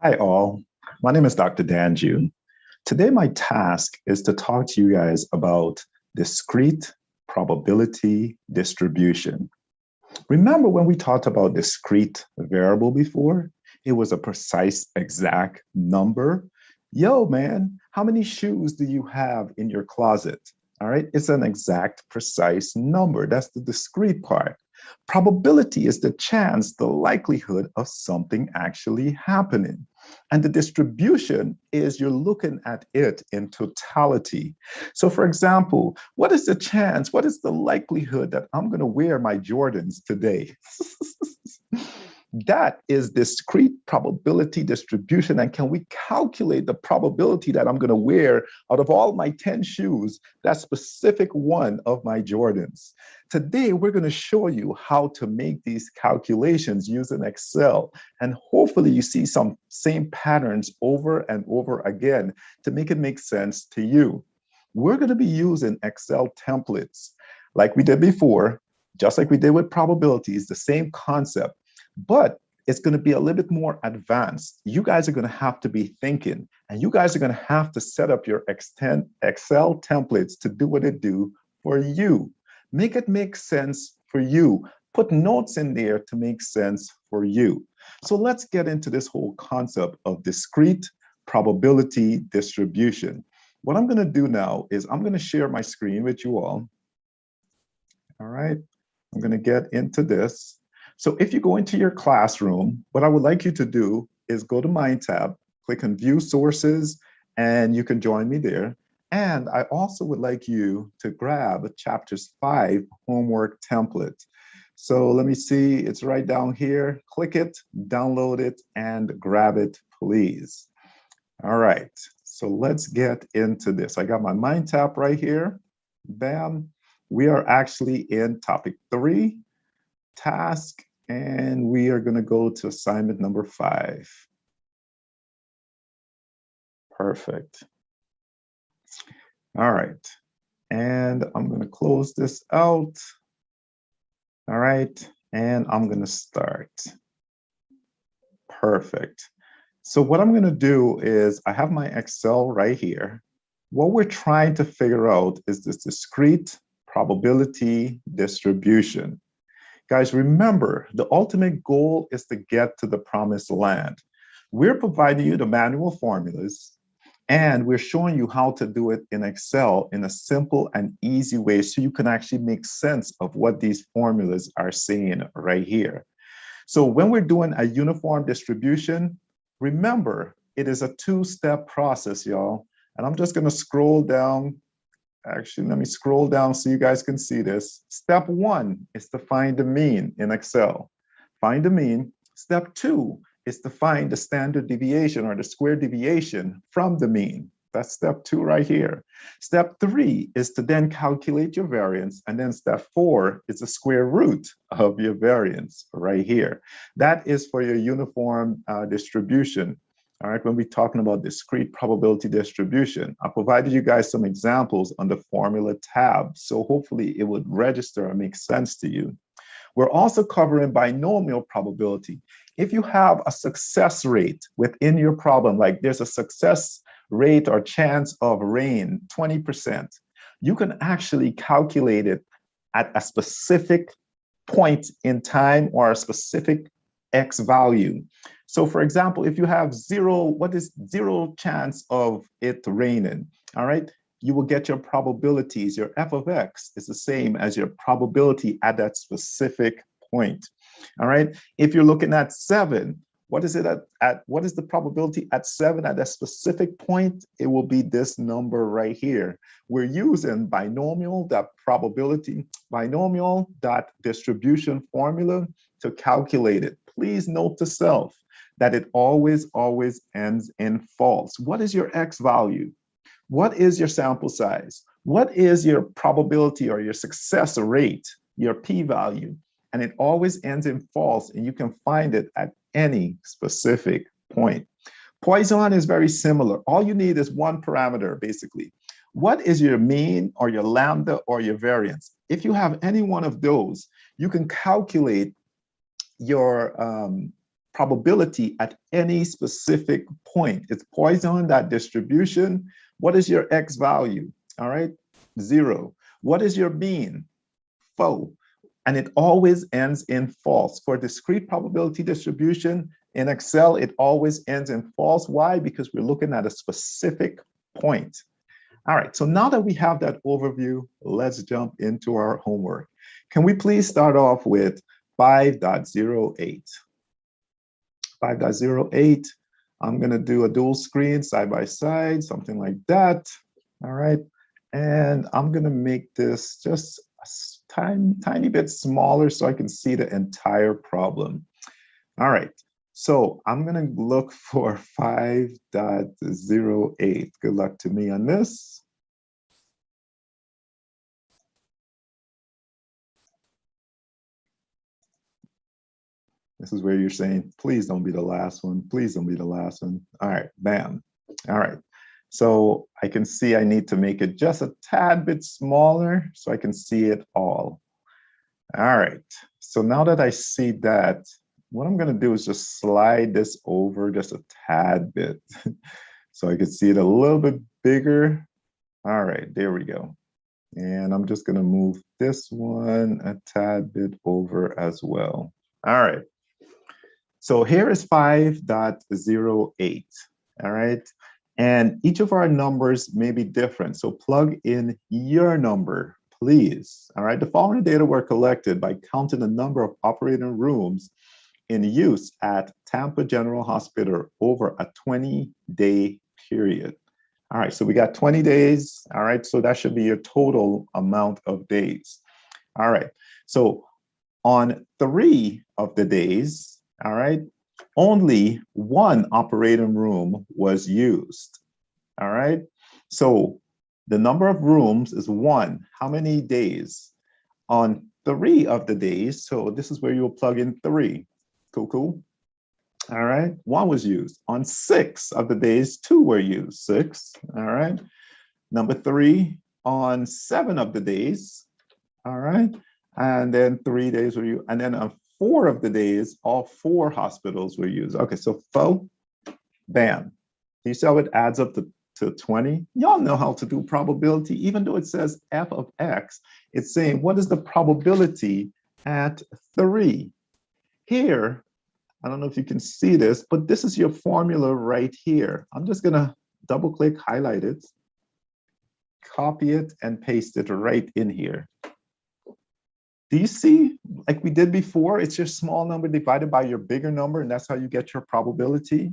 Hi, all. My name is Dr. Danju. Today, my task is to talk to you guys about discrete probability distribution. Remember when we talked about discrete variable before? It was a precise, exact number. Yo, man, how many shoes do you have in your closet? All right, it's an exact, precise number. That's the discrete part. Probability is the chance, the likelihood of something actually happening. And the distribution is you're looking at it in totality. So, for example, what is the chance? What is the likelihood that I'm going to wear my Jordans today? That is discrete probability distribution. And can we calculate the probability that I'm going to wear out of all my 10 shoes, that specific one of my Jordans? Today, we're going to show you how to make these calculations using Excel. And hopefully you see some same patterns over and over again to make it make sense to you. We're going to be using Excel templates like we did before, just like we did with probabilities, the same concept, but it's going to be a little bit more advanced. You guys are going to have to be thinking, and you guys are going to have to set up your Excel templates to do what it do for you. Make it make sense for you. Put notes in there to make sense for you. So let's get into this whole concept of discrete probability distribution. What I'm going to do now is I'm going to share my screen with you all. All right, I'm going to get into this. So if you go into your classroom, what I would like you to do is go to Mind tab, click on View Sources, and you can join me there. And I also would like you to grab a Chapters 5 homework template. So let me see, it's right down here. Click it, download it, and grab it, please. All right, so let's get into this. I got my Mind tab right here. Bam. We are actually in topic 3. Task, and we are going to go to assignment number 5. Perfect. All right, and I'm going to close this out. All right, and I'm going to start. Perfect. So what I'm going to do is I have my Excel right here. What we're trying to figure out is this discrete probability distribution. Guys, remember, the ultimate goal is to get to the promised land. We're providing you the manual formulas, and we're showing you how to do it in Excel in a simple and easy way so you can actually make sense of what these formulas are saying right here. So when we're doing a uniform distribution, remember, it is a 2-step process, y'all. And I'm just going to scroll down. Actually, let me scroll down so you guys can see this. Step 1 is to find the mean in Excel. Find the mean. Step 2 is to find the standard deviation or the square deviation from the mean. That's step 2 right here. Step 3 is to then calculate your variance. And then step 4 is the square root of your variance right here. That is for your uniform distribution. All right, when we're talking about discrete probability distribution, I provided you guys some examples on the formula tab. So hopefully it would register and make sense to you. We're also covering binomial probability. If you have a success rate within your problem, like there's a success rate or chance of rain, 20%, you can actually calculate it at a specific point in time or a specific X value. So for example, if you have what is 0 chance of it raining, all right, you will get your probabilities. Your f of x is the same as your probability at that specific point, all right? If you're looking at 7, what is it what is the probability at 7 at that specific point? It will be this number right here. We're using binomial distribution formula to calculate it. Please note to self that it always ends in false. What is your X value? What is your sample size? What is your probability or your success rate, your p-value? And it always ends in false, and you can find it at any specific point. Poisson is very similar. All you need is one parameter, basically. What is your mean or your lambda or your variance? If you have any one of those, you can calculate your probability at any specific point. It's Poisson, that distribution. What is your X value? All right, 0. What is your mean? Faux. And it always ends in false. For discrete probability distribution in Excel, it always ends in false. Why? Because we're looking at a specific point. All right, so now that we have that overview, let's jump into our homework. Can we please start off with 5.08? 5.08, I'm gonna do a dual screen side by side, something like that. All right, and I'm gonna make this just a tiny bit smaller so I can see the entire problem. All right, so I'm gonna look for 5.08. Good luck to me on this. This is where you're saying, please don't be the last one. Please don't be the last one. All right, bam. All right, so I can see I need to make it just a tad bit smaller so I can see it all. All right, so now that I see that, what I'm gonna do is just slide this over just a tad bit so I can see it a little bit bigger. All right, there we go. And I'm just gonna move this one a tad bit over as well. All right. So here is 5.08, all right? And each of our numbers may be different, so plug in your number, please, all right? The following data were collected by counting the number of operating rooms in use at Tampa General Hospital over a 20-day period. All right, so we got 20 days, all right? So that should be your total amount of days. All right, so on 3 of the days, all right, only 1 operating room was used, all right? So the number of rooms is 1. How many days? On 3 of the days, so this is where you'll plug in 3. Cool, cool. All right, 1 was used. On 6 of the days, 2 were used. 6, all right? Number 3, on 7 of the days, all right? And then 3 days were used. And then on 4 of the days, all 4 hospitals were used. Okay, so faux, bam. You see how it adds up to 20? Y'all know how to do probability. Even though it says f of x, it's saying what is the probability at 3? Here, I don't know if you can see this, but this is your formula right here. I'm just gonna double click, highlight it, copy it, and paste it right in here. Do you see, like we did before, it's your small number divided by your bigger number, and that's how you get your probability?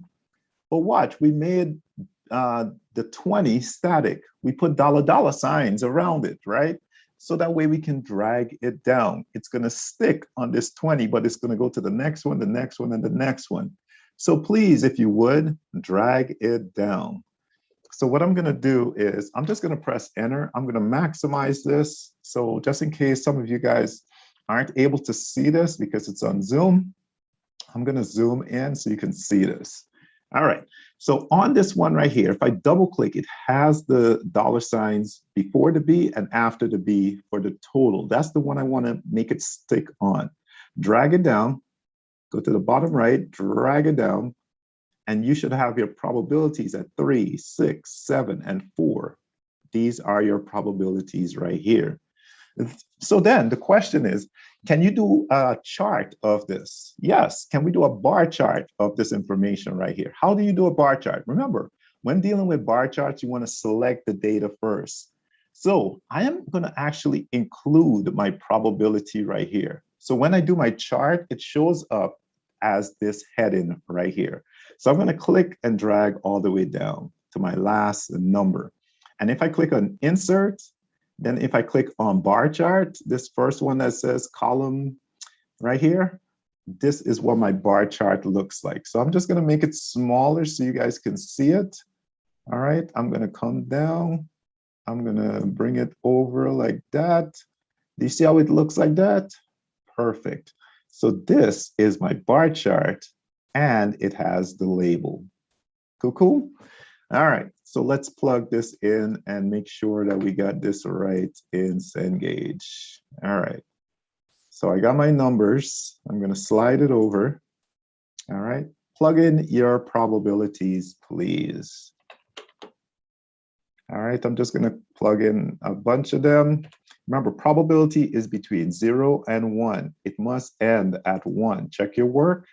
But watch, we made the 20 static. We put $ signs around it, right? So that way we can drag it down. It's gonna stick on this 20, but it's gonna go to the next one, the next one, and the next one. So please, if you would, drag it down. So what I'm gonna do is, I'm just gonna press enter. I'm gonna maximize this. So just in case some of you guys aren't able to see this because it's on Zoom, I'm gonna zoom in so you can see this. All right, so on this one right here, if I double click, it has the $ signs before the B and after the B for the total. That's the one I wanna make it stick on. Drag it down, go to the bottom right, drag it down, and you should have your probabilities at 3, 6, 7, and 4. These are your probabilities right here. So then the question is, can you do a chart of this? Yes. Can we do a bar chart of this information right here? How do you do a bar chart? Remember, when dealing with bar charts, you want to select the data first. So I am going to actually include my probability right here. So when I do my chart, it shows up as this heading right here. So I'm going to click and drag all the way down to my last number. And if I click on insert, then if I click on bar chart, this first one that says column right here, this is what my bar chart looks like. So I'm just gonna make it smaller so you guys can see it. All right, I'm gonna come down. I'm gonna bring it over like that. Do you see how it looks like that? Perfect. So this is my bar chart and it has the label. Cool, cool. All right, so let's plug this in and make sure that we got this right in Cengage. All right, so I got my numbers. I'm gonna slide it over. All right, plug in your probabilities, please. All right, I'm just gonna plug in a bunch of them. Remember, probability is between 0 and 1. It must end at 1. Check your work.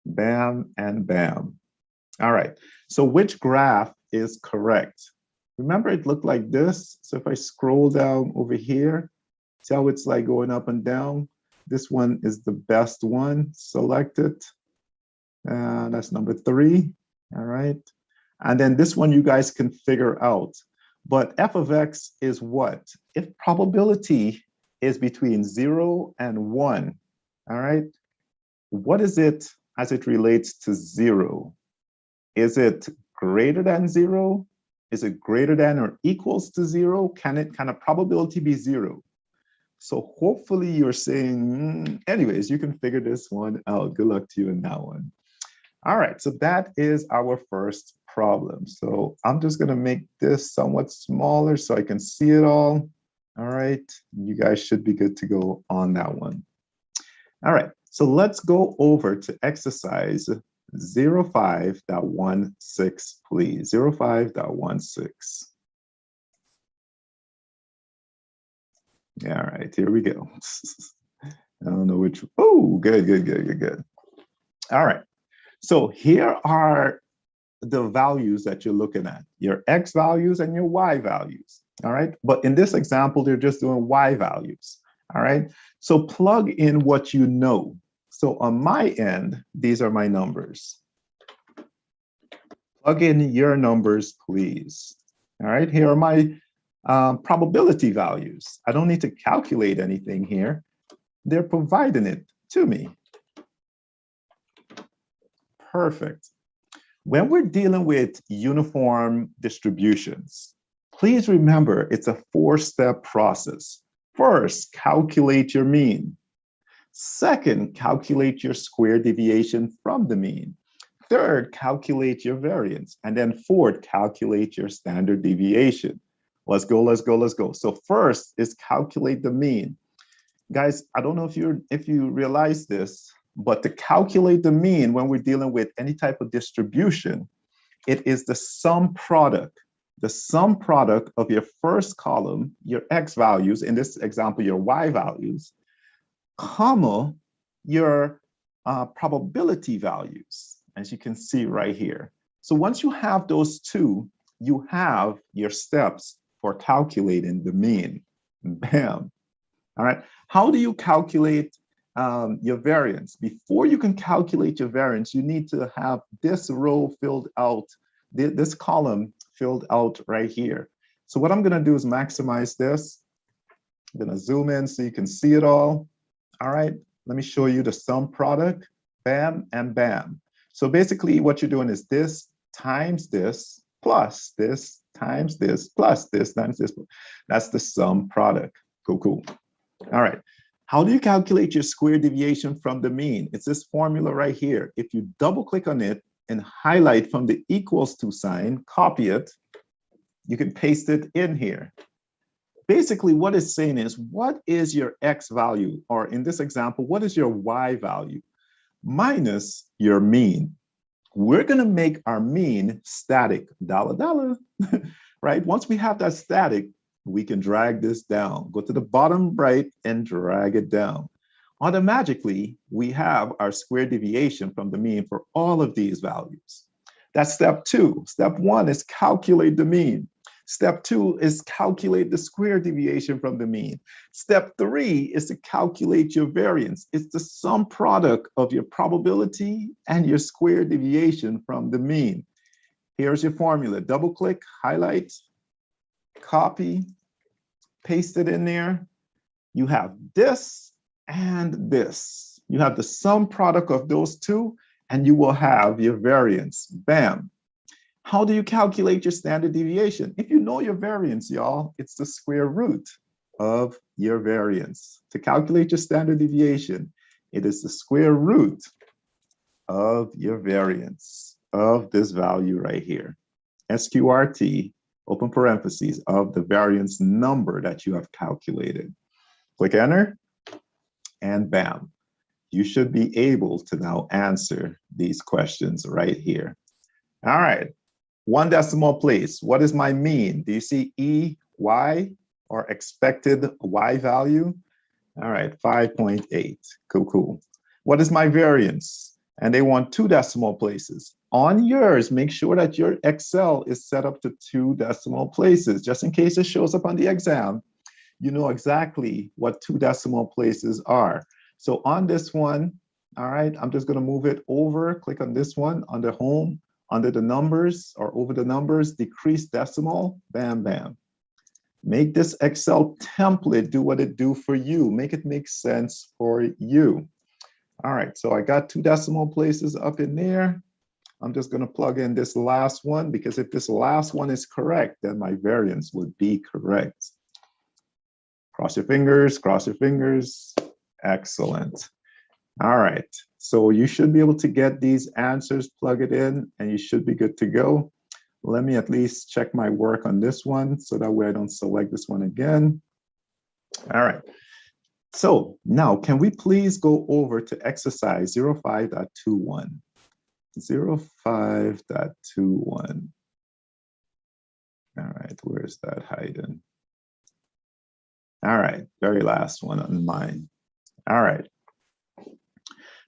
Bam and bam. All right, so which graph is correct? Remember, it looked like this. So if I scroll down over here, see how it's like going up and down? This one is the best one. Select it. That's number 3. All right. And then this one you guys can figure out. But f of x is what? If probability is between 0 and 1, all right, what is it as it relates to 0? Is it greater than 0? Is it greater than or equals to 0? Can a probability be 0? So hopefully you're saying, anyways, you can figure this one out. Good luck to you in that one. All right, so that is our first problem. So I'm just gonna make this somewhat smaller so I can see it all. All right, you guys should be good to go on that one. All right, so let's go over to exercise 05.16, please. 05.16. All right, here we go. I don't know which, oh, good. All right, so here are the values that you're looking at, your X values and your Y values, all right? But in this example, they're just doing Y values, all right? So plug in what you know. So on my end, these are my numbers. Plug in your numbers, please. All right, here are my probability values. I don't need to calculate anything here. They're providing it to me. Perfect. When we're dealing with uniform distributions, please remember it's a 4-step process. First, calculate your mean. Second, calculate your square deviation from the mean. Third, calculate your variance. And then fourth, calculate your standard deviation. Let's go. So first is calculate the mean. Guys, I don't know if you realize this, but to calculate the mean when we're dealing with any type of distribution, it is the sum product of your first column, your X values, in this example, your Y values, comma, your probability values, as you can see right here. So once you have those two, you have your steps for calculating the mean. Bam. All right. How do you calculate your variance? Before you can calculate your variance, you need to have this row filled out, this column filled out right here. So what I'm going to do is maximize this. I'm going to zoom in so you can see it all. All right. Let me show you the sum product. Bam and bam. So basically what you're doing is this times this plus this times this plus this times this. That's the sum product. Cool. All right. How do you calculate your square deviation from the mean? It's this formula right here. If you double click on it and highlight from the equals to sign, copy it, you can paste it in here. Basically, what it's saying is, what is your X value? Or in this example, what is your Y value? Minus your mean. We're going to make our mean static, $, right? Once we have that static, we can drag this down. Go to the bottom right and drag it down. Automatically, we have our square deviation from the mean for all of these values. That's step 2. Step 1 is calculate the mean. Step 2 is calculate the square deviation from the mean. Step 3 is to calculate your variance. It's the sum product of your probability and your square deviation from the mean. Here's your formula. Double click, highlight, copy, paste it in there. You have this and this. You have the sum product of those two, and you will have your variance. Bam. How do you calculate your standard deviation? If you know your variance, y'all, it's the square root of your variance. To calculate your standard deviation, it is the square root of your variance of this value right here. SQRT, open parentheses, of the variance number that you have calculated. Click enter, and bam. you should be able to now answer these questions right here. All right, one decimal place. What is my mean? Do you see EY or expected Y value? All right, 5.8. Cool, cool. What is my variance? And they want 2 decimal places. On yours, make sure that your Excel is set up to 2 decimal places, just in case it shows up on the exam. You know exactly what 2 decimal places are. So on this one, all right, I'm just gonna move it over, click on this one, under home, under the numbers or over the numbers, decrease decimal, bam, bam. Make this Excel template do what it do for you. Make it make sense for you. All right, so I got 2 decimal places up in there. I'm just gonna plug in this last one because if this last one is correct, then my variance would be correct. Cross your fingers, cross your fingers. Excellent. All right, so you should be able to get these answers, plug it in, and you should be good to go. Let me at least check my work on this one so that way I don't select this one again. All right, so now can we please go over to exercise 05.21? 05.21. All right, where's that hiding? All right, very last one on mine. All right.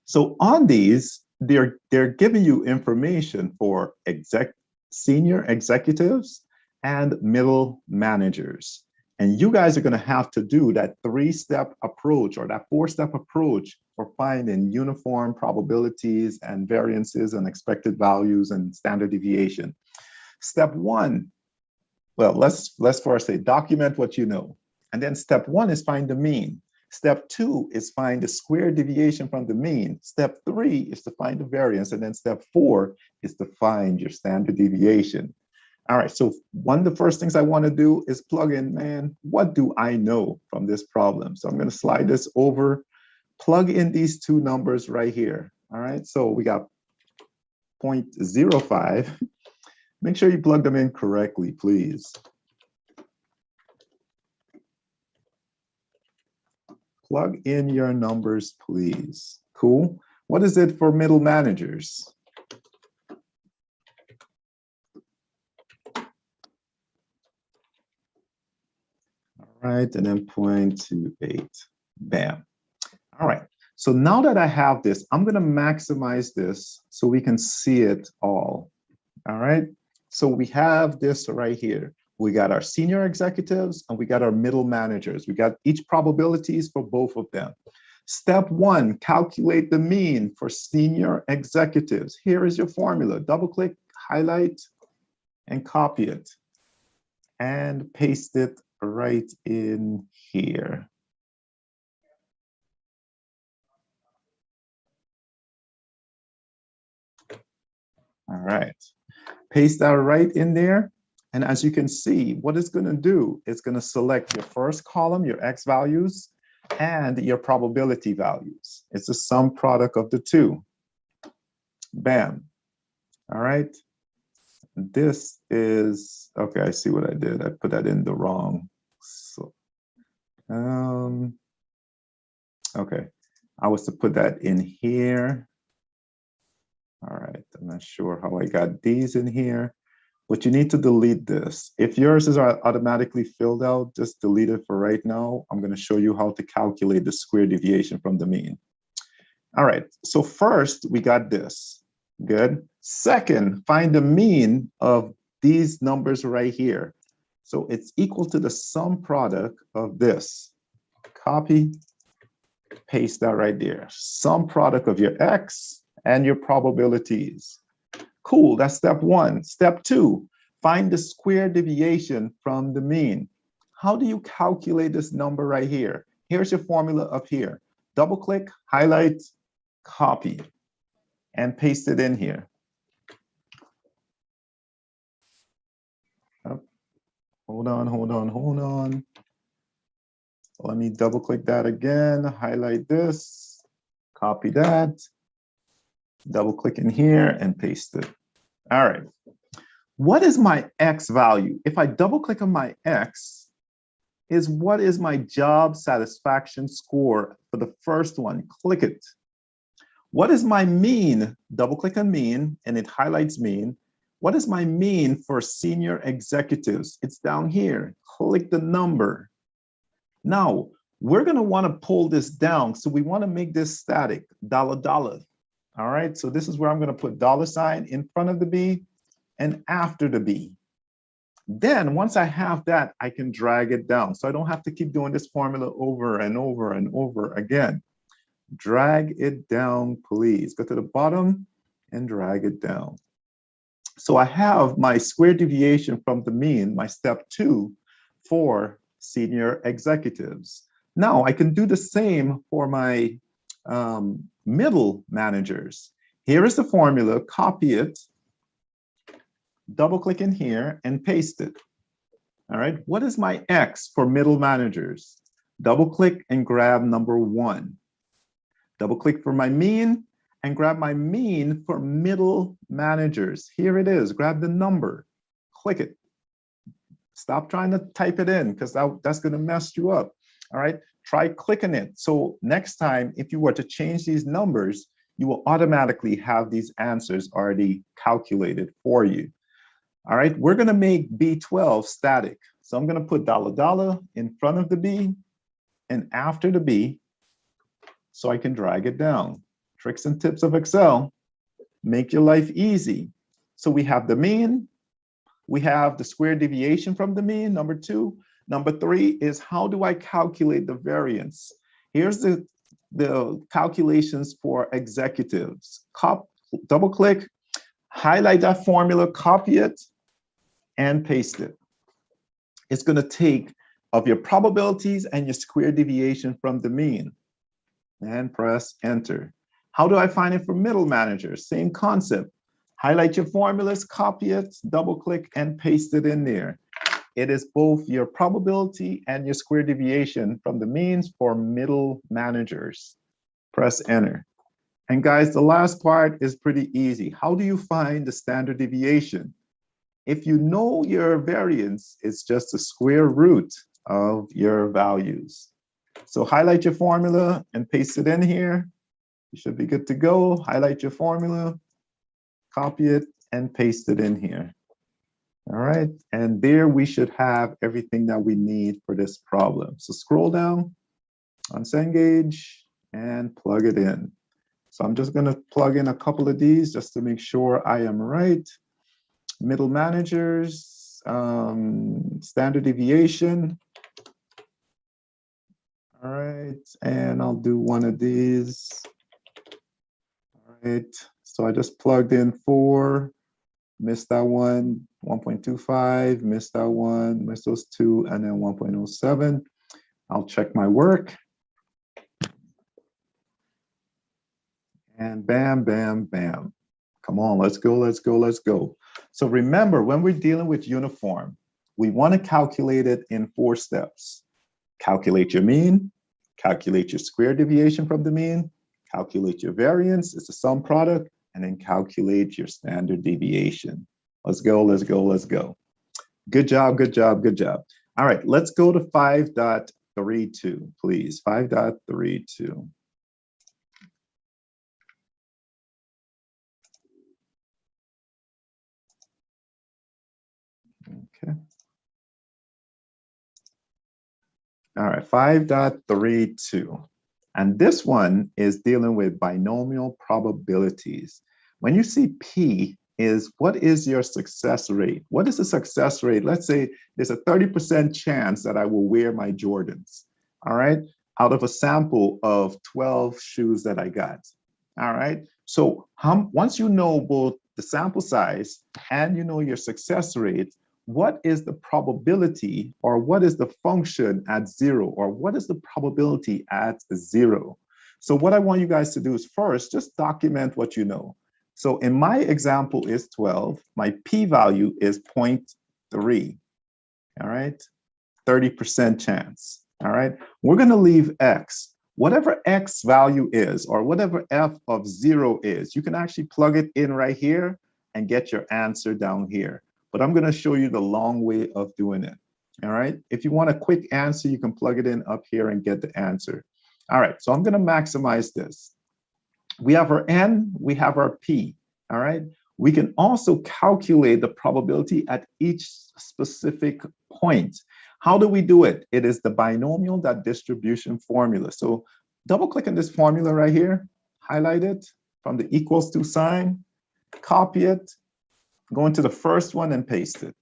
So on these, they're giving you information for senior executives and middle managers. And you guys are going to have to do that 3-step approach or that 4-step approach for finding uniform probabilities and variances and expected values and standard deviation. Step 1, well, let's first say document what you know. And then step 1 is find the mean. Step 2 is find the square deviation from the mean. Step 3 is to find the variance. And then step 4 is to find your standard deviation. All right, so one of the first things I want to do is plug in, man, what do I know from this problem? So I'm going to slide this over, plug in these 2 numbers right here. All right, so we got 0.05. Make sure you plug them in correctly, please. Plug in your numbers, please. Cool. What is it for middle managers? All right, and then 0.28. Bam. All right. So now that I have this, I'm going to maximize this so we can see it all. All right. So we have this right here. We got our senior executives and we got our middle managers. We got each probabilities for both of them. Step 1, calculate the mean for senior executives. Here is your formula. Double click, highlight, and copy it. And paste it right in here. All right. Paste that right in there. And as you can see, what it's going to do, it's going to select your first column, your X values, and your probability values. It's a sum product of the 2. Bam. All right. This is, okay, I see what I did. I put that in the wrong. So, okay. I was to put that in here. All right. I'm not sure how I got these in here. But you need to delete this. If yours is automatically filled out, just delete it for right now. I'm going to show you how to calculate the square deviation from the mean. All right, so first we got this. Good. Second, find the mean of these numbers right here. So it's equal to the sum product of this. Copy, paste that right there. Sum product of your X and your probabilities. Cool, that's step 1. Step 2, find the square deviation from the mean. How do you calculate this number right here? Here's your formula up here. Double click, highlight, copy, and paste it in here. Oh, hold on. Let me double click that again, highlight this, copy that, double click in here and paste it. All right. What is my X value? If I double click on my X, is what is my job satisfaction score for the first one? Click it. What is my mean? Double click on mean and it highlights mean. What is my mean for senior executives? It's down here. Click the number. Now, we're going to want to pull this down. So we want to make this static, dollar, dollar. All right, so this is where I'm going to put $ in front of the B and after the B. Then once I have that, I can drag it down. So I don't have to keep doing this formula over and over and over again. Drag it down, please. Go to the bottom and drag it down. So I have my square deviation from the mean, my step 2 for senior executives. Now I can do the same for my middle managers. Here is the formula, copy it, double click in here and paste it. All right, what is my X for middle managers? Double click and grab number 1. Double click for my mean and grab my mean for middle managers. Here it is, grab the number, click it. Stop trying to type it in because that's gonna mess you up, all right? Try clicking it. So next time, if you were to change these numbers, you will automatically have these answers already calculated for you. All right, we're gonna make B12 static. So I'm gonna put $ in front of the B and after the B so I can drag it down. Tricks and tips of Excel make your life easy. So we have the mean, we have the square deviation from the mean, number 2. Number 3 is how do I calculate the variance? Here's the calculations for executives. Double click, highlight that formula, copy it, and paste it. It's gonna take of your probabilities and your square deviation from the mean. And press enter. How do I find it for middle managers? Same concept. Highlight your formulas, copy it, double click and paste it in there. It is both your probability and your square deviation from the means for middle managers. Press enter. And guys, the last part is pretty easy. How do you find the standard deviation? If you know your variance, it's just the square root of your values. So highlight your formula and paste it in here. You should be good to go. Highlight your formula, copy it, and paste it in here. All right, and there we should have everything that we need for this problem. So scroll down on Cengage and plug it in. So I'm just gonna plug in a couple of these just to make sure I am right. Middle managers, standard deviation. All right, and I'll do one of these. All right, so I just plugged in 4, missed that one, 1.25, missed that one, missed those 2, and then 1.07. I'll check my work. And bam, bam, bam. Come on, let's go, let's go, let's go. So remember, when we're dealing with uniform, we want to calculate it in 4 steps. Calculate your mean, calculate your square deviation from the mean, calculate your variance, it's a sum product, and then calculate your standard deviation. Let's go, let's go, let's go. Good job, good job, good job. All right, let's go to 5.32, please, 5.32. Okay. All right, 5.32. And this one is dealing with binomial probabilities. When you see P is what is your success rate? What is the success rate? Let's say there's a 30% chance that I will wear my Jordans, all right? Out of a sample of 12 shoes that I got, all right? So once you know both the sample size and you know your success rate, what is the probability or what is the function at 0 or what is the probability at 0? So what I want you guys to do is first, just document what you know. So in my example is 12, my p-value is 0.3, all right? 30% chance, all right? We're gonna leave x. Whatever x value is or whatever f of 0 is, you can actually plug it in right here and get your answer down here. But I'm gonna show you the long way of doing it, all right? If you want a quick answer, you can plug it in up here and get the answer. All right, so I'm gonna maximize this. We have our N, we have our P, all right? We can also calculate the probability at each specific point. How do we do it? It is the binomial distribution formula. So double click on this formula right here, highlight it from the equals to sign, copy it, go into the first one and paste it.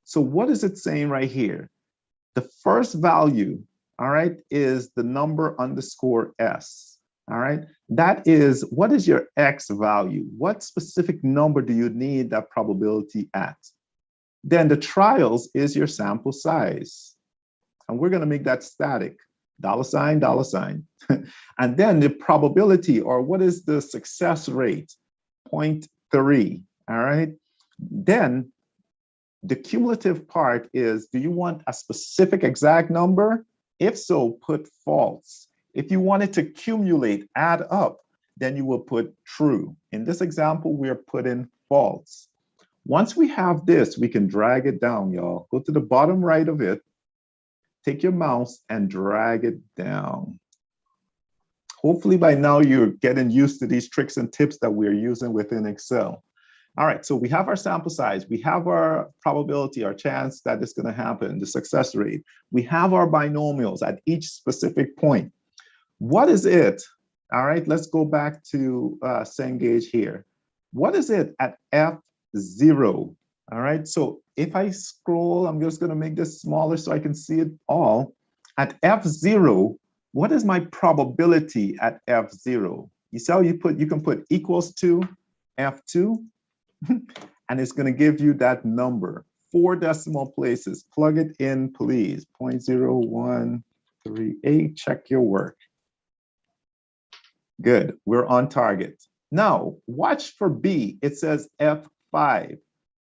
So what is it saying right here? The first value, all right, is the number underscore S. All right, that is, what is your X value? What specific number do you need that probability at? Then the trials is your sample size. And we're going to make that static, $sign, $sign. And then the probability, or what is the success rate? 0.3, all right? Then the cumulative part is, do you want a specific exact number? If so, put false. If you want it to accumulate, add up, then you will put true. In this example, we're putting false. Once we have this, we can drag it down, y'all. Go to the bottom right of it, take your mouse and drag it down. Hopefully by now you're getting used to these tricks and tips that we're using within Excel. All right, so we have our sample size, we have our probability, our chance that it's gonna happen, the success rate. We have our binomials at each specific point. What is it? All right, let's go back to Cengage here. What is it at F0? All right, so if I scroll, I'm just gonna make this smaller so I can see it all. At F0, what is my probability at F0? You see how you can put equals to F2, and it's gonna give you that number, 4 decimal places. Plug it in, please, 0.0138, check your work. Good, we're on target. Now, watch for B, it says F5.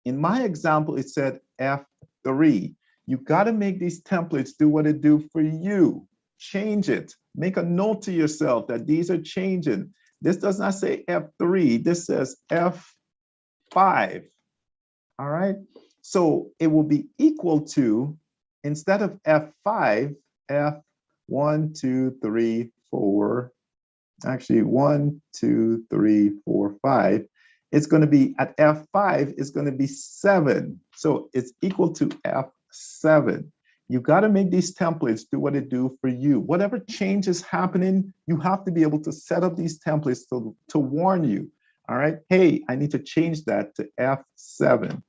In my example, it said F3. You gotta make these templates do what it do for you. Change it, make a note to yourself that these are changing. This does not say F3, this says F5, all right? So it will be equal to, instead of F5, F1, 2, 3, 4, actually 1, 2, 3, 4, 5. It's going to be at F5 is going to be 7. So it's equal to F7. You got to make these templates do what it do for you. Whatever change is happening, you have to be able to set up these templates to warn you. All right. Hey, I need to change that to F7.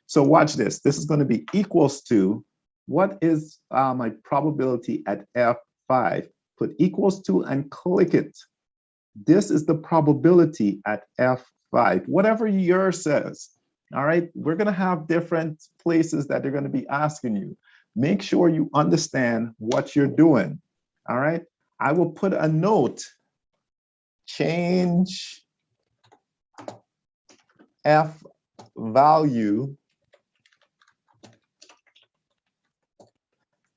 So watch this. This is going to be equals to, what is my probability at F5? Put equals to and click it. This is the probability at F5, whatever yours says. All right, we're going to have different places that they're going to be asking you. Make sure you understand what you're doing. All right, I will put a note, change F value,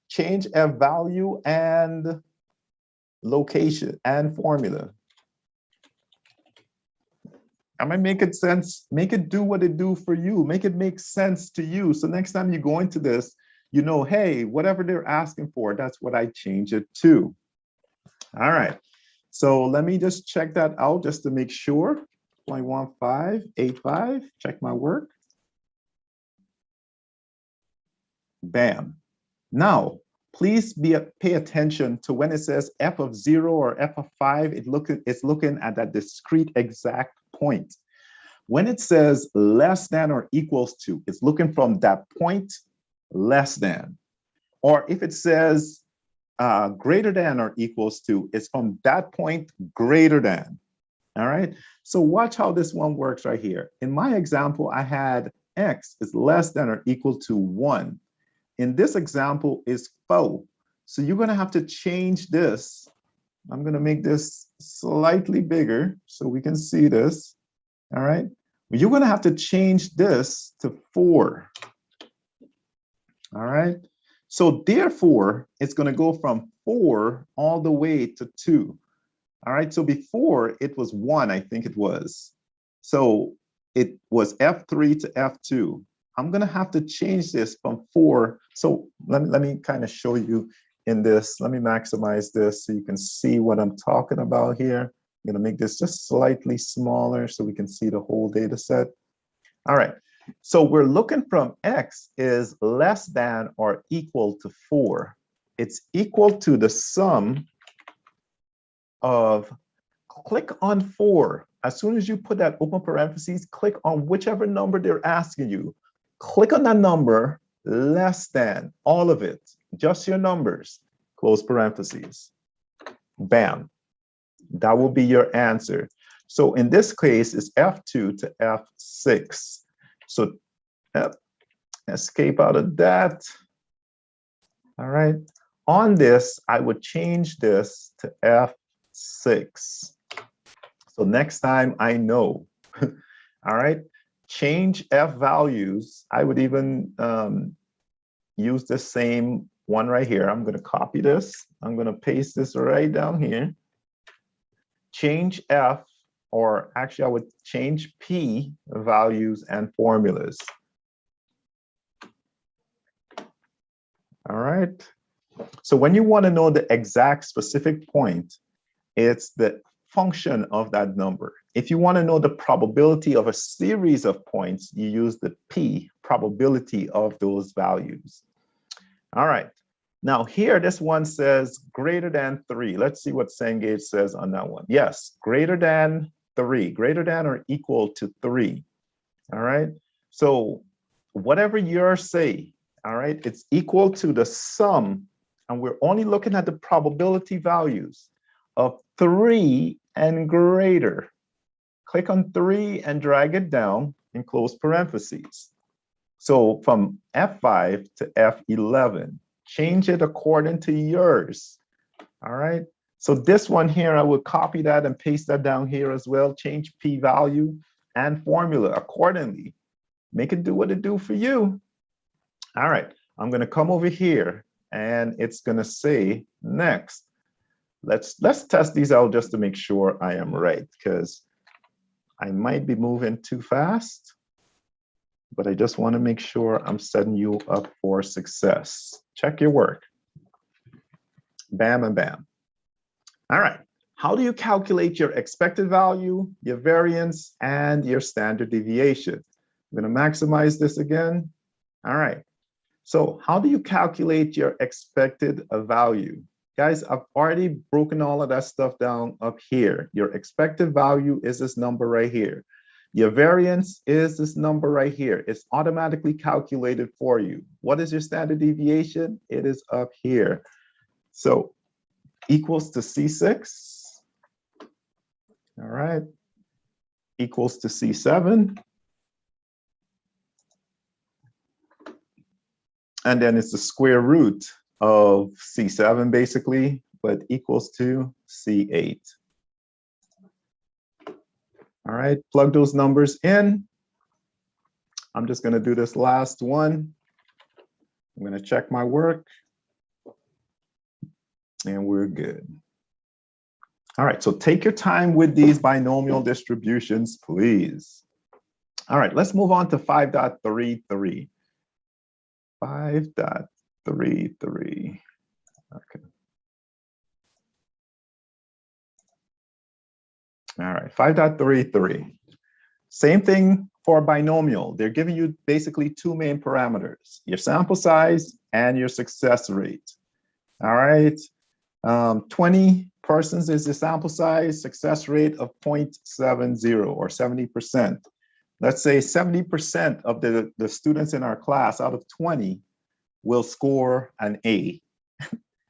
change F value and location and formula. I'm gonna make it sense, make it do what it do for you, make it make sense to you. So next time you go into this, you know, hey, whatever they're asking for, that's what I change it to. All right, so let me just check that out just to make sure. 0.1585, check my work. Bam. Now, please pay attention to when it says F of 0 or F of 5, it's looking at that discrete exact point. When it says less than or equals to, it's looking from that point less than. Or if it says greater than or equals to, it's from that point greater than. All right, so watch how this one works right here. In my example, I had X is less than or equal to 1. In this example is 4. So you're gonna have to change this. I'm gonna make this slightly bigger so we can see this, all right? You're gonna have to change this to 4, all right? So therefore, it's gonna go from 4 all the way to 2, all right? So before it was 1, I think it was. So it was F3 to F2. I'm gonna have to change this from 4. So let me kind of show you in this. Let me maximize this so you can see what I'm talking about here. I'm going to make this just slightly smaller so we can see the whole data set. All right. So we're looking from X is less than or equal to 4. It's equal to the sum of, click on 4. As soon as you put that open parentheses, click on whichever number they're asking you. Click on that number less than, all of it, just your numbers, close parentheses. Bam. That will be your answer. So in this case, it's F2 to F6. So escape out of that. All right. On this, I would change this to F6. So next time I know. All right. Change F values. I would even use the same one right here. I'm going to copy this. I'm going to paste this right down here. Change F, or actually I would change P values and formulas. All right. So when you want to know the exact specific point, it's the function of that number. If you want to know the probability of a series of points, you use the P, probability of those values. All right. Now here, this one says greater than 3. Let's see what Cengage says on that one. Yes, greater than 3, greater than or equal to 3. All right. So whatever you say, all right, it's equal to the sum, and we're only looking at the probability values of 3 and greater. Click on 3 and drag it down and close parentheses. So from F5 to F11, change it according to yours. All right. So this one here, I will copy that and paste that down here as well. Change P value and formula accordingly. Make it do what it do for you. All right. I'm going to come over here and it's going to say next. Let's test these out just to make sure I am right, because I might be moving too fast, but I just want to make sure I'm setting you up for success. Check your work. Bam and bam. All right. How do you calculate your expected value, your variance, and your standard deviation? I'm going to maximize this again. All right. So how do you calculate your expected value? Guys, I've already broken all of that stuff down up here. Your expected value is this number right here. Your variance is this number right here. It's automatically calculated for you. What is your standard deviation? It is up here. So equals to C6. All right. Equals to C7. And then it's the square root of C7 basically, but equals to C8. All right, plug those numbers in. I'm just going to do this last one. I'm going to check my work. And we're good. All right, so take your time with these binomial distributions, please. All right, let's move on to 5.33. 5.33. Okay. All right, 5.33. Same thing for binomial. They're giving you basically two main parameters, your sample size and your success rate. All right, 20 persons is the sample size, success rate of 0.70 or 70%. Let's say 70% of the students in our class out of 20 will score an A.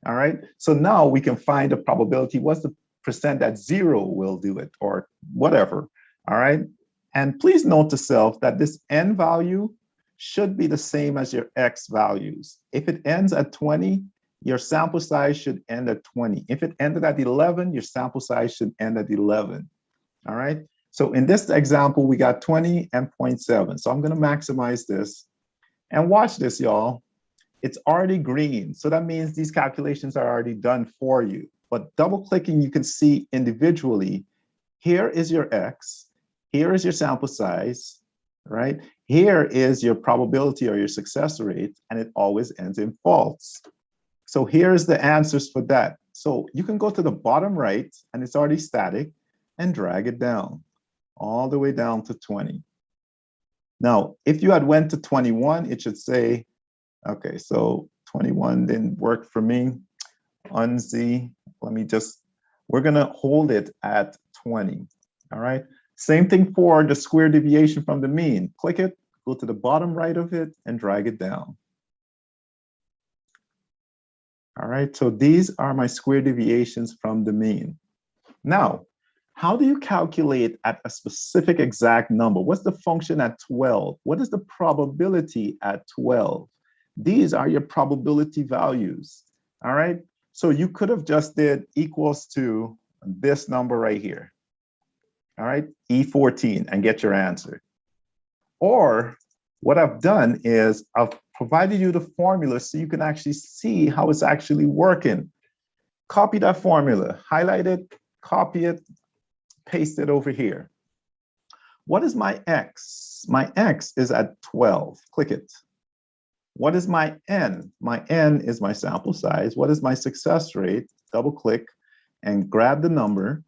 All right, so now we can find the probability. What's the percent that 0 will do it or whatever? All right, and please note to self that this N value should be the same as your X values. If it ends at 20, your sample size should end at 20. If it ended at 11, your sample size should end at 11. All right. So in this example, we got 20 and 0.7. So I'm going to maximize this. And watch this, y'all. It's already green. So that means these calculations are already done for you. But double clicking, you can see individually, here is your X. Here is your sample size, right? Here is your probability or your success rate, and it always ends in false. So here's the answers for that. So you can go to the bottom right, and it's already static. and drag it down, all the way down to 20. Now, if you had went to 21, it should say, okay, so 21 didn't work for me. Unz, we're gonna hold it at 20, all right? Same thing for the square deviation from the mean. Click it, go to the bottom right of it and drag it down. All right, so these are my square deviations from the mean. Now, how do you calculate at a specific exact number? What's the function at 12? What is the probability at 12? These are your probability values, all right? So you could have just did equals to this number right here, all right? E14 and get your answer. Or what I've done is I've provided you the formula so you can actually see how it's actually working. Copy that formula, highlight it, copy it, paste it over here. What is my X? My X is at 12. Click it. What is my N? My N is my sample size. What is my success rate? Double click and grab the number.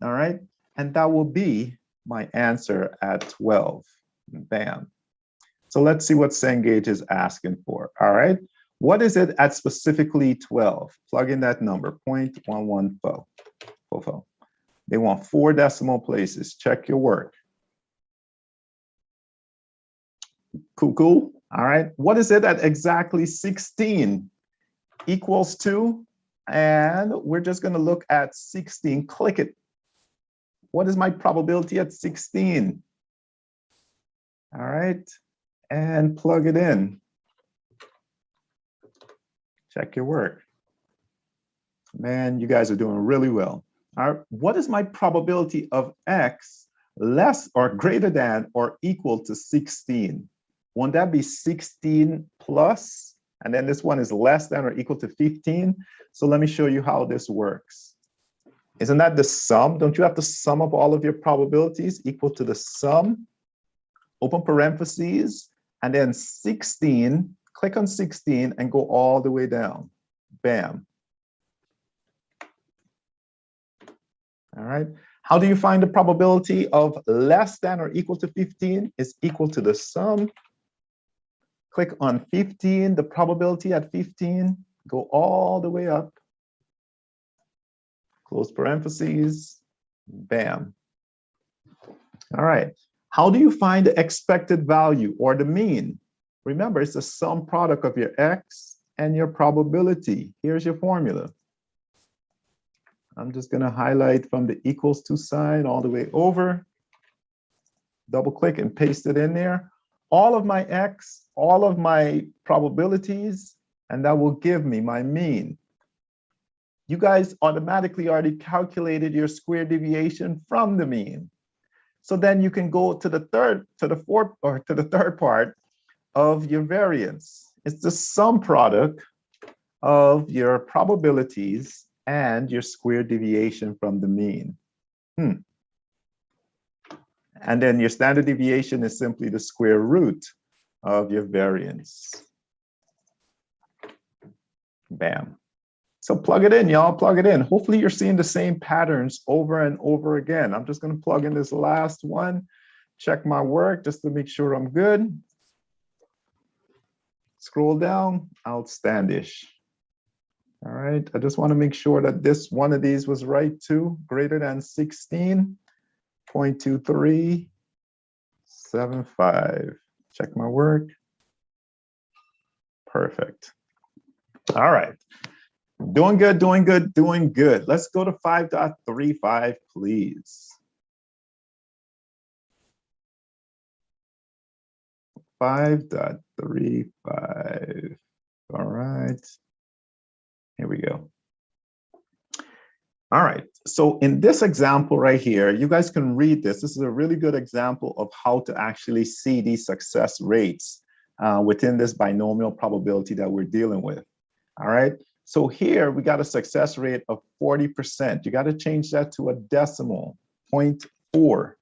All right. And that will be my answer at 12. Bam. So let's see what Cengage is asking for. All right. What is it at specifically 12? Plug in that number, 0.114. They want 4 decimal places. Check your work. Cool, cool. All right. What is it at exactly 16? Equals to, and we're just going to look at 16. Click it. What is my probability at 16? All right. And plug it in. Check your work. Man, you guys are doing really well. All right. What is my probability of X less or greater than or equal to 16? Won't that be 16 plus? And then this one is less than or equal to 15. So let me show you how this works. Isn't that the sum? Don't you have to sum up all of your probabilities equal to the sum? Open parentheses, and then 16, click on 16 and go all the way down. Bam. All right. How do you find the probability of less than or equal to 15? Is equal to the sum. Click on 15, the probability at 15, go all the way up. Close parentheses, bam. All right. How do you find the expected value or the mean? Remember, it's the sum product of your X and your probability. Here's your formula. I'm just going to highlight from the equals to sign all the way over. Double click and paste it in there. All of my X, all of my probabilities, and that will give me my mean. You guys automatically already calculated your square deviation from the mean. So then you can go to the third part of your variance. It's the sum product of your probabilities and your square deviation from the mean. And then your standard deviation is simply the square root of your variance. Bam. So plug it in, y'all, plug it in. Hopefully you're seeing the same patterns over and over again. I'm just going to plug in this last one, check my work just to make sure I'm good. Scroll down, outstandish. All right, I just want to make sure that this one of these was right too, greater than 16.2375. Check my work. Perfect. All right. Doing good, doing good, doing good. Let's go to 5.35, please. 5.35. All right. Here we go. All right. So in this example right here, you guys can read this. This is a really good example of how to actually see these success rates within this binomial probability that we're dealing with. All right. So here we got a success rate of 40%. You got to change that to a decimal, 0.4. All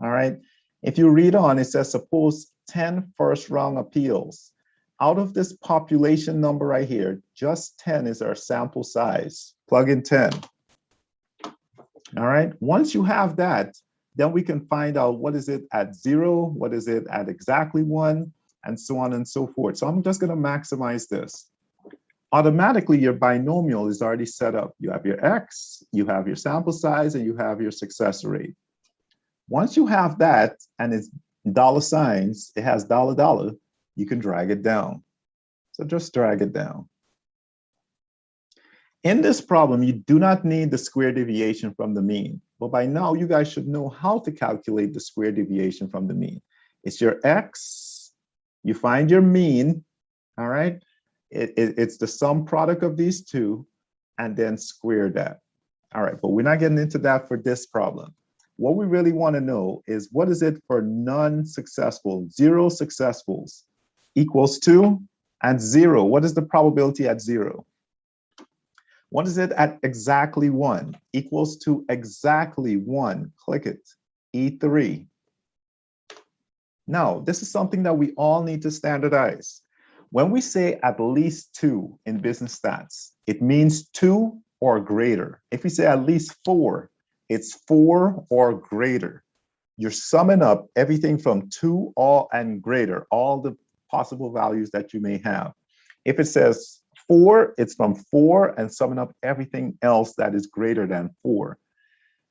right. If you read on, it says, suppose 10 first round appeals. Out of this population number right here, just 10 is our sample size. Plug in 10. All right, once you have that, then we can find out what is it at 0, what is it at exactly 1, and so on and so forth. So I'm just going to maximize this. Automatically, your binomial is already set up. You have your x, you have your sample size, and you have your success rate. Once you have that, and it's dollar signs, it has dollar dollar, you can drag it down. So just drag it down. In this problem, you do not need the square deviation from the mean, but by now you guys should know how to calculate the square deviation from the mean. It's your x, you find your mean, all right? It's the sum product of these two, and then square that. All right, but we're not getting into that for this problem. What we really want to know is what is it for non-successful, 0 successfuls equals 2 and 0. What is the probability at 0? What is it at exactly 1? Equals to exactly 1. Click it. E3. Now, this is something that we all need to standardize. When we say at least 2 in business stats, it means 2 or greater. If we say at least 4, it's 4 or greater. You're summing up everything from 2 all and greater, all the possible values that you may have. If it says 4, it's from 4 and summing up everything else that is greater than 4.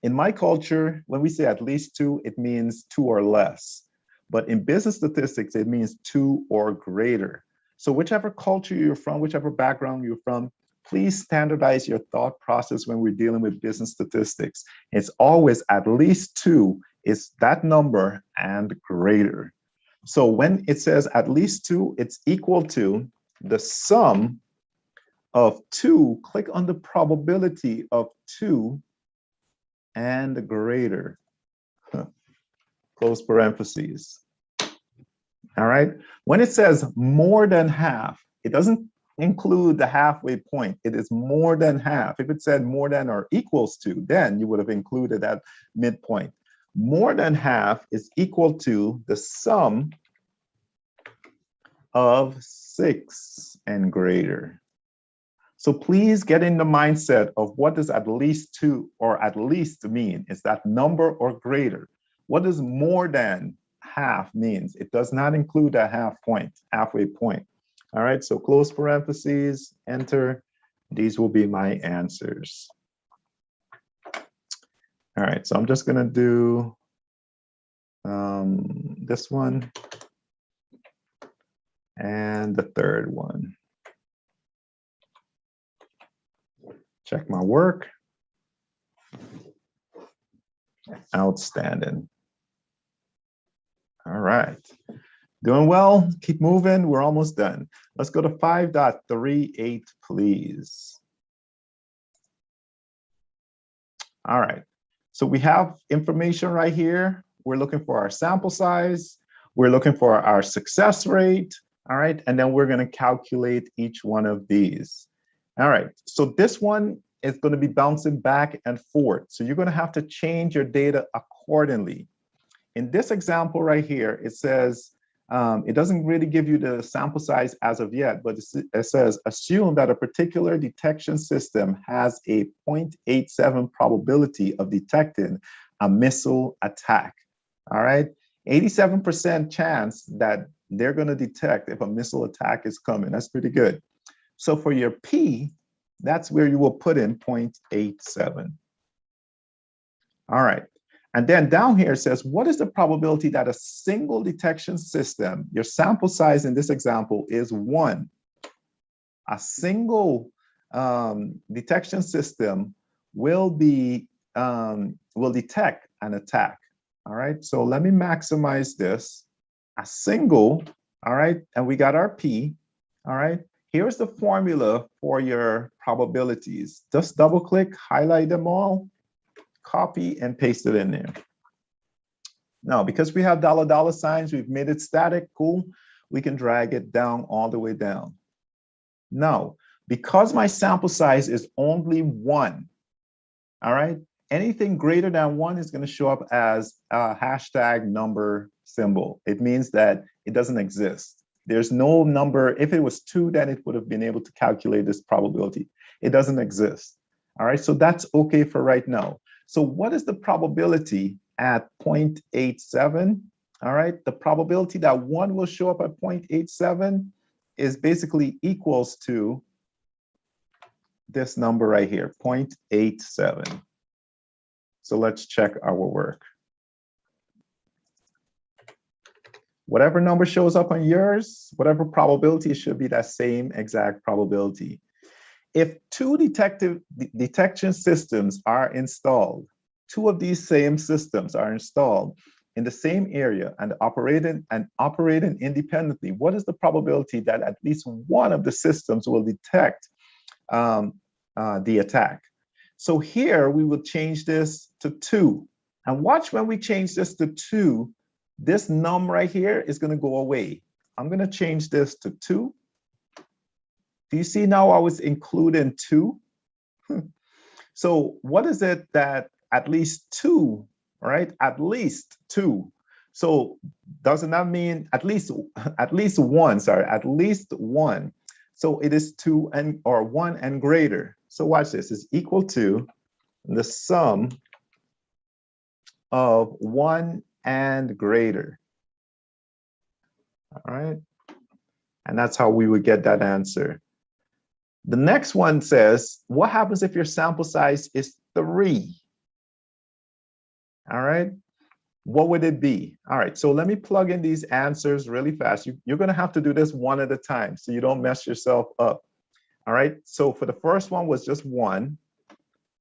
In my culture, when we say at least 2, it means 2 or less. But in business statistics, it means 2 or greater. So whichever culture you're from, whichever background you're from, please standardize your thought process when we're dealing with business statistics. It's always at least 2 is that number and greater. So when it says at least 2, it's equal to the sum of 2, click on the probability of 2 and greater. Close parentheses. All right. When it says more than half, it doesn't include the halfway point. It is more than half. If it said more than or equals to, then you would have included that midpoint. More than half is equal to the sum of 6 and greater. So please get in the mindset of what does at least 2 or at least mean? Is that number or greater? What does more than half means? It does not include a halfway point. All right, so close parentheses, enter. These will be my answers. All right, so I'm just gonna do this one and the third one. Check my work. Outstanding. All right. Doing well. Keep moving. We're almost done. Let's go to 5.38, please. All right. So we have information right here. We're looking for our sample size. We're looking for our success rate. All right. And then we're going to calculate each one of these. All right, so this one is going to be bouncing back and forth. So you're going to have to change your data accordingly. In this example right here, it says, it doesn't really give you the sample size as of yet, but it says, assume that a particular detection system has a 0.87 probability of detecting a missile attack. All right, 87% chance that they're going to detect if a missile attack is coming. That's pretty good. So for your P, that's where you will put in 0.87. All right. And then down here it says, what is the probability that a single detection system, your sample size in this example is 1. A single detection system will detect an attack. All right. So let me maximize this. A single, all right, and we got our P, all right. Here's the formula for your probabilities. Just double click, highlight them all, copy and paste it in there. Now, because we have dollar signs, we've made it static, cool. We can drag it down all the way down. Now, because my sample size is only 1, all right, anything greater than 1 is going to show up as a hashtag number symbol. It means that it doesn't exist. There's no number. If it was 2, then it would have been able to calculate this probability. It doesn't exist. All right, so that's okay for right now. So what is the probability at 0.87? All right, the probability that 1 will show up at 0.87 is basically equals to this number right here, 0.87. So let's check our work. Whatever number shows up on yours, whatever probability, it should be that same exact probability. If two detection systems are installed, two of these same systems are installed in the same area and operating independently, what is the probability that at least one of the systems will detect the attack? So here we will change this to 2. And watch when we change this to 2, this num right here is going to go away. I'm going to change this to 2. Do you see now I was including 2? So what is it that at least 2, right? At least 2. So doesn't that mean at least 1, sorry, at least 1. So it is 2 and or 1 and greater. So watch this, is equal to the sum of 1 and greater. All right. And that's how we would get that answer. The next one says, what happens if your sample size is 3? All right. What would it be? All right. So let me plug in these answers really fast. You're going to have to do this one at a time so you don't mess yourself up. All right. So for the first one was just 1.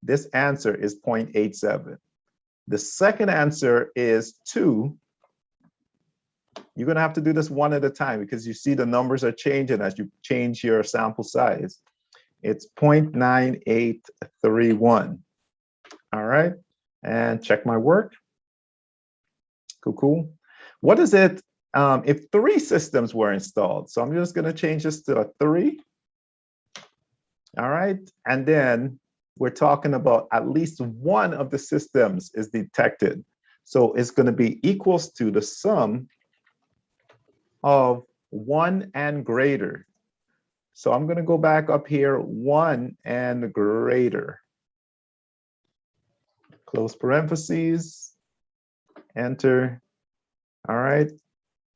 This answer is 0.87. The second answer is 2. You're going to have to do this one at a time because you see the numbers are changing as you change your sample size. It's 0.9831. All right. And check my work. Cool, cool. What is it if 3 systems were installed? So I'm just going to change this to a 3. All right. And then we're talking about at least one of the systems is detected. So it's going to be equals to the sum of 1 and greater. So I'm going to go back up here, 1 and greater. Close parentheses, enter. All right.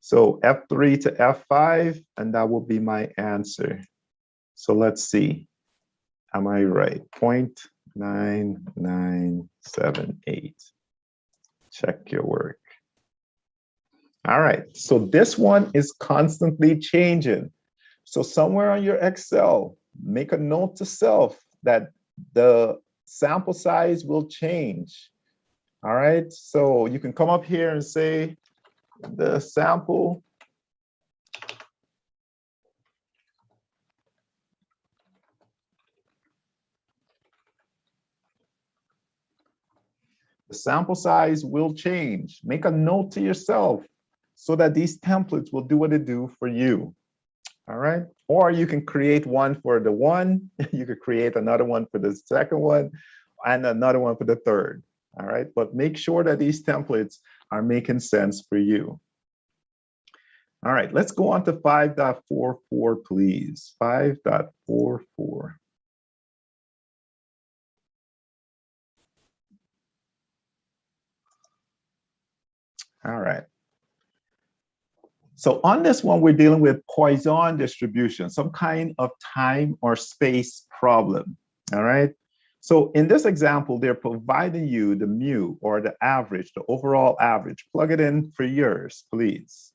So F3 to F5, and that will be my answer. So let's see. Am I right? 0.9978. Check your work. All right. So this one is constantly changing. So somewhere on your Excel, make a note to self that the sample size will change. All right. So you can come up here and say the sample size will change. Make a note to yourself so that these templates will do what they do for you. All right. Or you can create one for the 1. You could create another one for the second one and another one for the third. All right. But make sure that these templates are making sense for you. All right. Let's go on to 5.44, please. 5.44. All right. So on this one, we're dealing with Poisson distribution, some kind of time or space problem. All right. So in this example, they're providing you the mu or the average, the overall average. Plug it in for yours, please.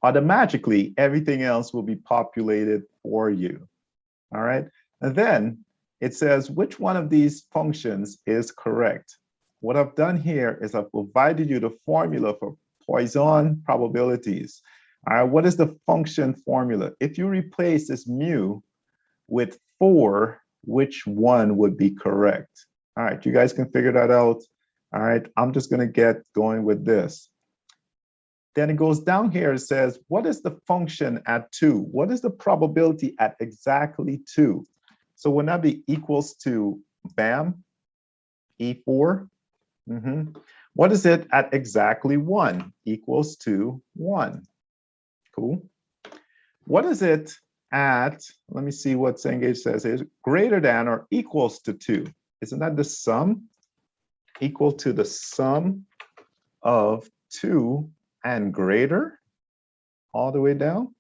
Automatically, everything else will be populated for you. All right. And then it says which one of these functions is correct. What I've done here is I've provided you the formula for Poisson probabilities. All right, what is the function formula? If you replace this mu with 4, which one would be correct? All right, you guys can figure that out. All right, I'm just going to get going with this. Then it goes down here, it says, what is the function at 2? What is the probability at exactly 2? So would that be equals to, bam, E4? What is it at exactly 1? Equals to 1. Cool. What is it at, let me see what Cengage says, is greater than or equals to 2? Isn't that the sum? equal to the sum of 2 and greater, all the way down,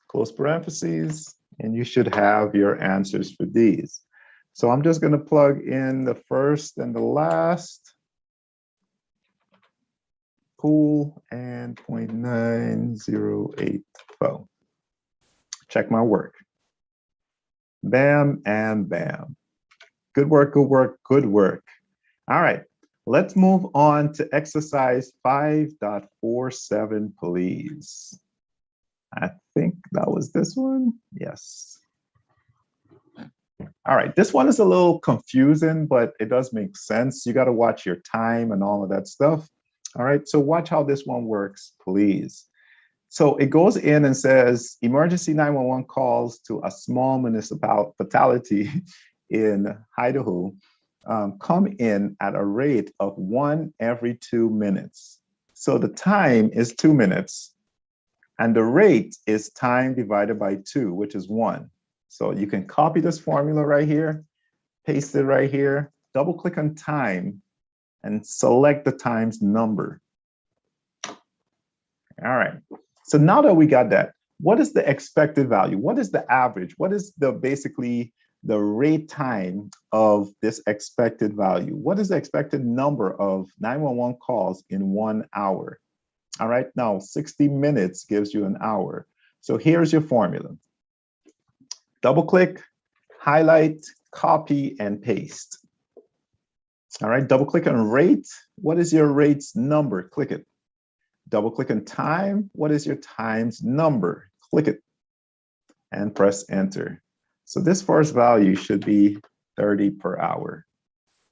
close parentheses, and you should have your answers for these. So I'm just going to plug in the first and the last, cool, and 0.9084. Check my work. Bam and bam. Good work, good work, good work. All right, let's move on to exercise 5.47, please. I think that was this one. Yes. All right, this one is a little confusing, but it does make sense. You got to watch your time and all of that stuff. All right, so watch how this one works, please. So it goes in and says, emergency 911 calls to a small municipality in Idaho come in at a rate of 1 every 2 minutes. So the time is 2 minutes, and the rate is time divided by 2, which is 1. So you can copy this formula right here, paste it right here, double click on time, and select the times number. All right. So now that we got that, what is the expected value? What is the average? What is the basically the rate time of this expected value? What is the expected number of 911 calls in 1 hour? All right, now 60 minutes gives you an hour. So here's your formula. Double click, highlight, copy, and paste. All right, double click on rate. What is your rate's number? Click it. Double click on time. What is your time's number? Click it and press enter. So this first value should be 30 per hour.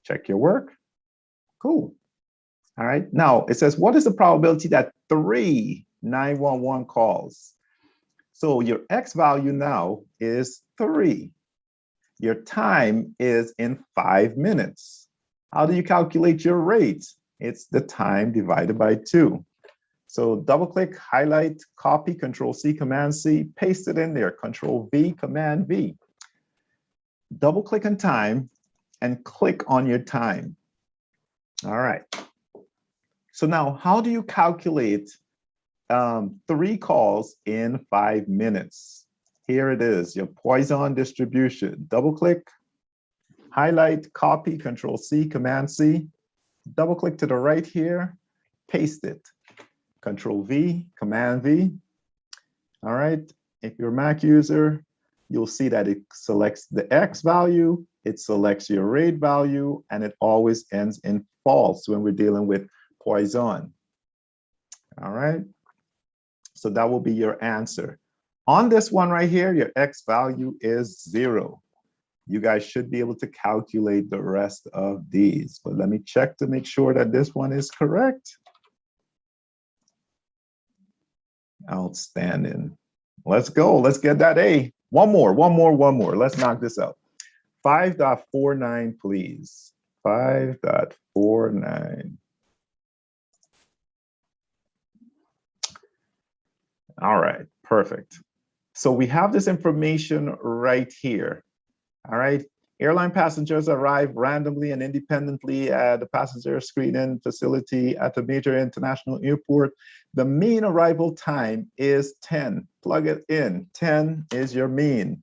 Check your work. Cool. All right. Now it says, what is the probability that 3 911 calls? So your X value now is 3. Your time is in 5 minutes. How do you calculate your rate? It's the time divided by 2. So double click, highlight, copy, Control C, Command C, paste it in there, Control V, Command V. Double click on time and click on your time. All right. So now how do you calculate 3 calls in 5 minutes? Here it is, your Poisson distribution. Double click, highlight, copy, Control C, Command C. Double click to the right here, paste it. Control V, Command V. All right, if you're a Mac user, you'll see that it selects the X value, it selects your rate value, and it always ends in false when we're dealing with Poisson. All right, so that will be your answer. On this one right here, your X value is 0. You guys should be able to calculate the rest of these, but let me check to make sure that this one is correct. Outstanding. Let's go. Let's get that A. One more. Let's knock this out. 5.49, please. 5.49. All right, perfect. So we have this information right here. All right. Airline passengers arrive randomly and independently at the passenger screening facility at a major international airport. The mean arrival time is 10. Plug it in. 10 is your mean.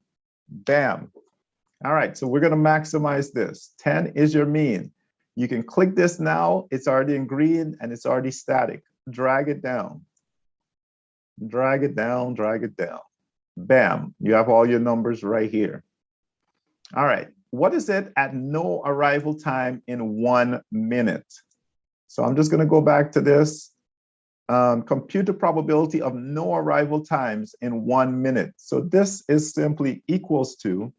Bam. All right, so we're going to maximize this. 10 is your mean. You can click this now. It's already in green and it's already static. Drag it down. Drag it down, drag it down. Bam. You have all your numbers right here. All right. What is it at no arrival time in 1 minute? So I'm just going to go back to this. Compute the probability of no arrival times in 1 minute. So this is simply equals to,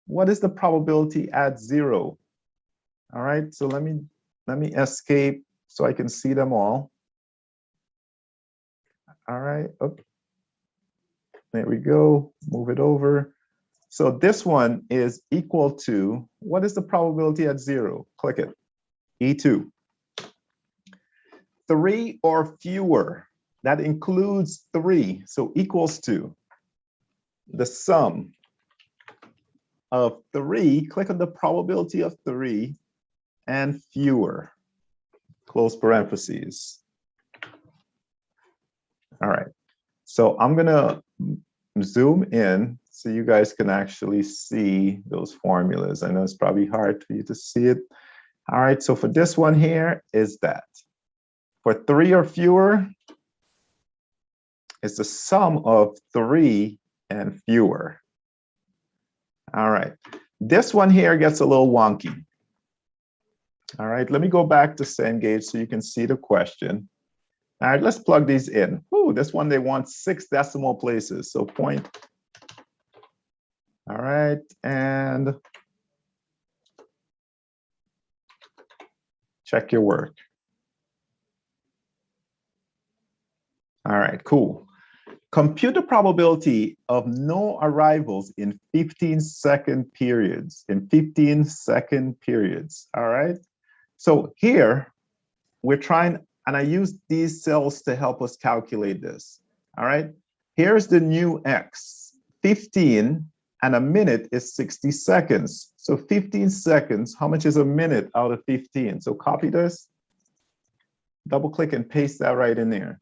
what is the probability at 0? All right, so let me escape so I can see them all. All right, oh, there we go, move it over. So this one is equal to, what is the probability at 0? Click it, E2. 3 or fewer, that includes 3, so equals to the sum of 3, click on the probability of 3, and fewer, close parentheses. All right, so I'm gonna zoom in so you guys can actually see those formulas. I know it's probably hard for you to see it. All right, so for this one here is that. For 3 or fewer, it's the sum of 3 and fewer. All right, this one here gets a little wonky. All right, let me go back to Cengage so you can see the question. All right, let's plug these in. Ooh, this one, they want 6 decimal places. So point. All right, and check your work. All right, cool. Compute the probability of no arrivals in 15-second periods, all right? So here, we're trying, and I use these cells to help us calculate this, all right? Here's the new X, 15, and a minute is 60 seconds. So 15 seconds, how much is a minute out of 15? So copy this, double click and paste that right in there.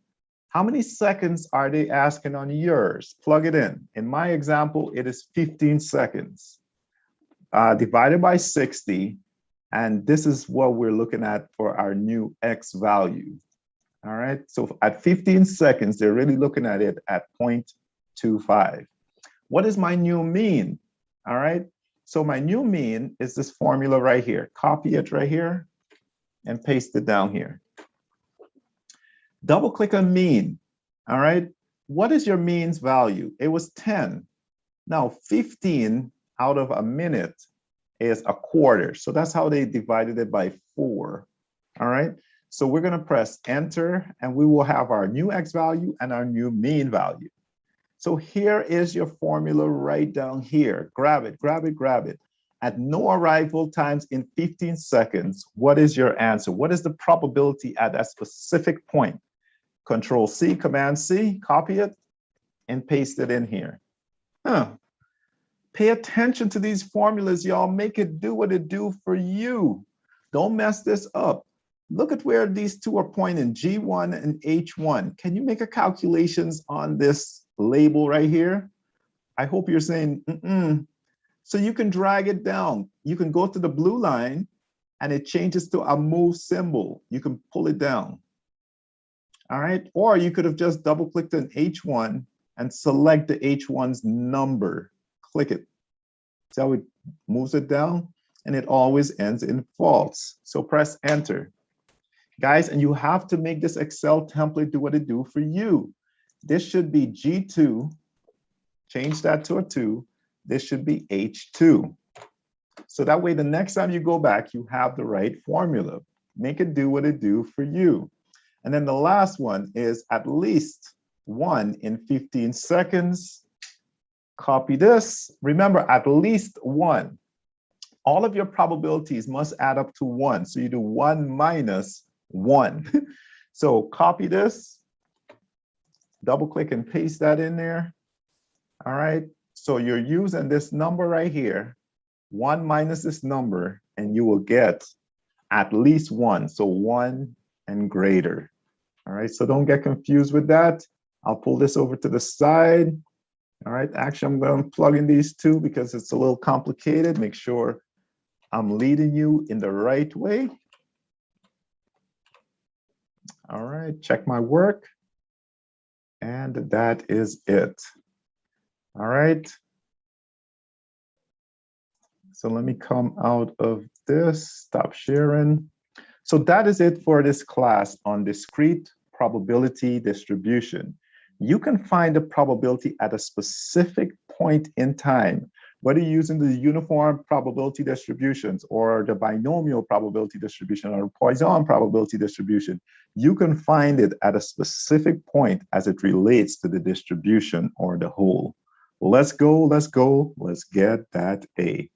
How many seconds are they asking on yours? Plug it in. In my example, it is 15 seconds divided by 60. And this is what we're looking at for our new X value. All right, so at 15 seconds, they're really looking at it at 0.25. What is my new mean? All right, so my new mean is this formula right here. Copy it right here and paste it down here. Double click on mean, all right? What is your means value? It was 10. Now 15 out of a minute is a quarter. So that's how they divided it by 4, all right? So we're gonna press enter and we will have our new X value and our new mean value. So here is your formula right down here. Grab it, grab it, grab it. At no arrival times in 15 seconds, what is your answer? What is the probability at that specific point? Control C, Command C, copy it, and paste it in here. Pay attention to these formulas, y'all. Make it do what it do for you. Don't mess this up. Look at where these two are pointing, G1 and H1. Can you make a calculations on this label right here? I hope you're saying, So you can drag it down. You can go to the blue line and it changes to a move symbol. You can pull it down. All right, or you could have just double clicked on H1 and select the H1's number. Click it. See how it moves it down? And it always ends in false. So press enter. Guys, and you have to make this Excel template do what it do for you. This should be G2, change that to a 2. This should be H2. So that way, the next time you go back, you have the right formula. Make it do what it do for you. And then the last one is at least 1 in 15 seconds. Copy this. Remember, at least 1. All of your probabilities must add up to 1. So you do 1 minus 1. So copy this, double click and paste that in there. All right. So you're using this number right here, 1 minus this number, and you will get at least 1. So 1 and greater. All right, so don't get confused with that. I'll pull this over to the side. All right, actually, I'm going to plug in these two because it's a little complicated. Make sure I'm leading you in the right way. All right, check my work. And that is it. All right. So let me come out of this, stop sharing. So that is it for this class on discrete probability distribution. You can find the probability at a specific point in time, whether you're using the uniform probability distributions or the binomial probability distribution or Poisson probability distribution. You can find it at a specific point as it relates to the distribution or the whole. Let's go, let's get that A.